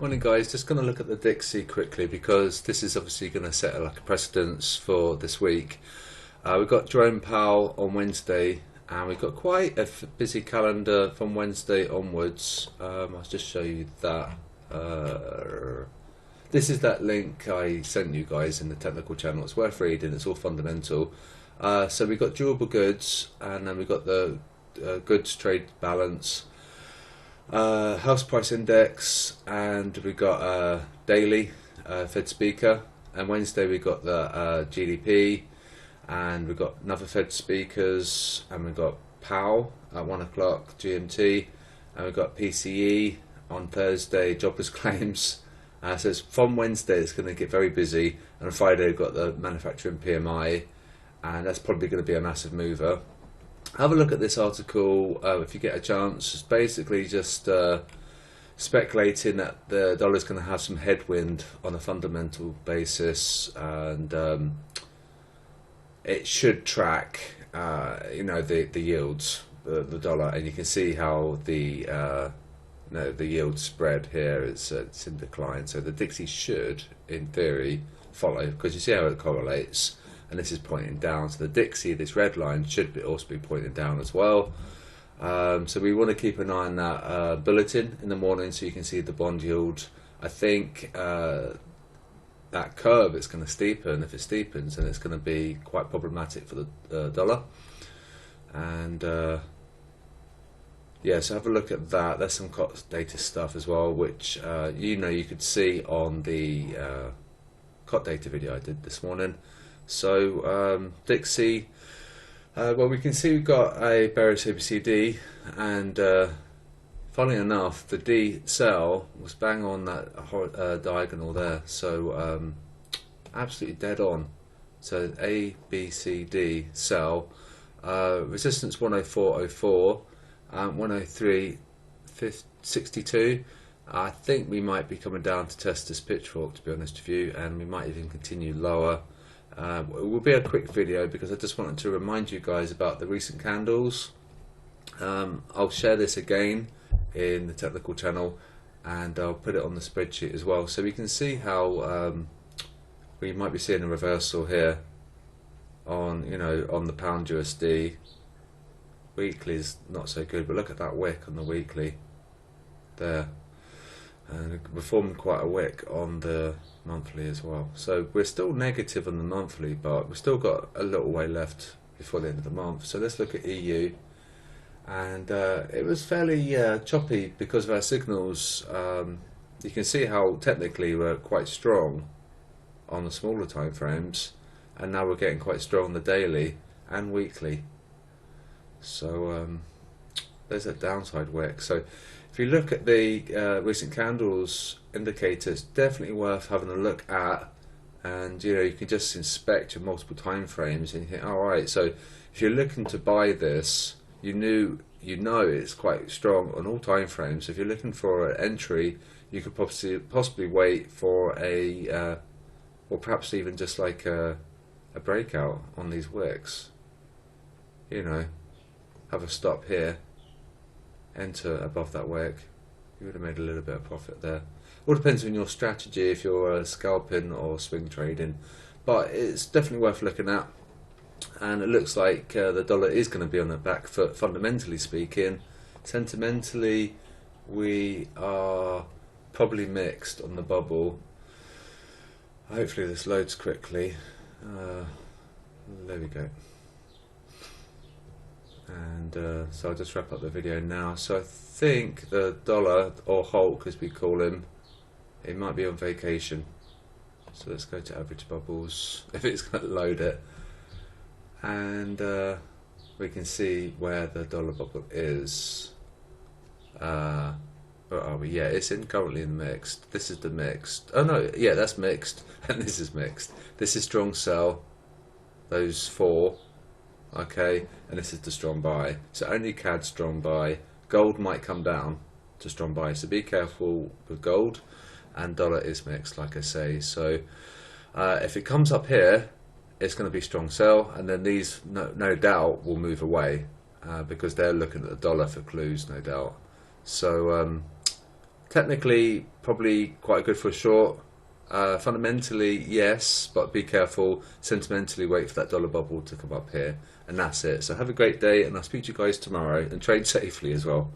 Morning guys, just going to look at the DXY quickly because this is obviously going to set like a precedence for this week. We've got Jerome Powell on Wednesday and we've got quite a busy calendar from Wednesday onwards. I'll just show you that. This is that link I sent you guys in the technical channel. It's worth reading, it's all fundamental. So we've got durable goods and then we've got the goods trade balance. House price index, and we got daily Fed speaker, and Wednesday we got the GDP, and we got another Fed speakers, and we got Powell at 1 o'clock GMT, and we got PCE on Thursday, jobless claims. So it's from Wednesday it's going to get very busy, and on Friday we've got the manufacturing PMI, and that's probably going to be a massive mover. Have a look at this article if you get a chance. It's basically just speculating that the dollar's going to have some headwind on a fundamental basis, and it should track, the yields, the dollar, and you can see how the the yield spread here it's in decline. So the DXY should, in theory, follow, because you see how it correlates. And this is pointing down, so the DXY, this red line, should also be pointing down as well. So we want to keep an eye on that bulletin in the morning so you can see the bond yield. I think that curve is going to steepen. If it steepens, then it's going to be quite problematic for the dollar. And yeah, so have a look at that. There's some COT data stuff as well, which you could see on the COT data video I did this morning. So DXY, well, we can see we've got a bearish ABCD, and funnily enough the D cell was bang on that diagonal there, so absolutely dead on. So ABCD cell, resistance 104.04, 103.62. I think we might be coming down to test this pitchfork, to be honest with you, and we might even continue lower. It will be a quick video because I just wanted to remind you guys about the recent candles. I'll share this again in the technical channel, and I'll put it on the spreadsheet as well, so we can see how we might be seeing a reversal here on on the pound USD. Weekly is not so good, but look at that wick on the weekly there, and we're forming quite a wick on the monthly as well. So we're still negative on the monthly, but we've still got a little way left before the end of the month. So let's look at EU, and it was fairly choppy because of our signals. You can see how technically we're quite strong on the smaller time frames, and now we're getting quite strong on the daily and weekly. So there's a downside wick. So if you look at the recent candles indicators, definitely worth having a look at, and you can just inspect your multiple time frames and you think, alright, so if you're looking to buy this, you know it's quite strong on all time frames. If you're looking for an entry, you could possibly wait for a or perhaps even just like a breakout on these wicks. Have a stop here, enter above that wick, you would have made a little bit of profit there. All depends on your strategy, if you're scalping or swing trading, but it's definitely worth looking at. And it looks like the dollar is going to be on the back foot, fundamentally speaking. Sentimentally, we are probably mixed on the bubble. Hopefully this loads quickly. There we go. And so I'll just wrap up the video now. So I think the dollar, or Hulk as we call him, it might be on vacation. So let's go to average bubbles if it's going to load it, and we can see where the dollar bubble is. Where are we? Yeah, it's currently in mixed. This is the mixed. Oh no, yeah, that's mixed, and this is mixed. This is strong sell, those four. Okay, and this is the strong buy. So only CAD strong buy. Gold might come down to strong buy, so be careful with gold. And dollar is mixed, like I say. So if it comes up here, it's going to be strong sell, and then these no doubt will move away because they're looking at the dollar for clues, no doubt. So Technically, probably quite good for a short. Fundamentally, yes, but be careful. Sentimentally, wait for that dollar bubble to come up here, and that's it. So have a great day, and I'll speak to you guys tomorrow, and trade safely as well.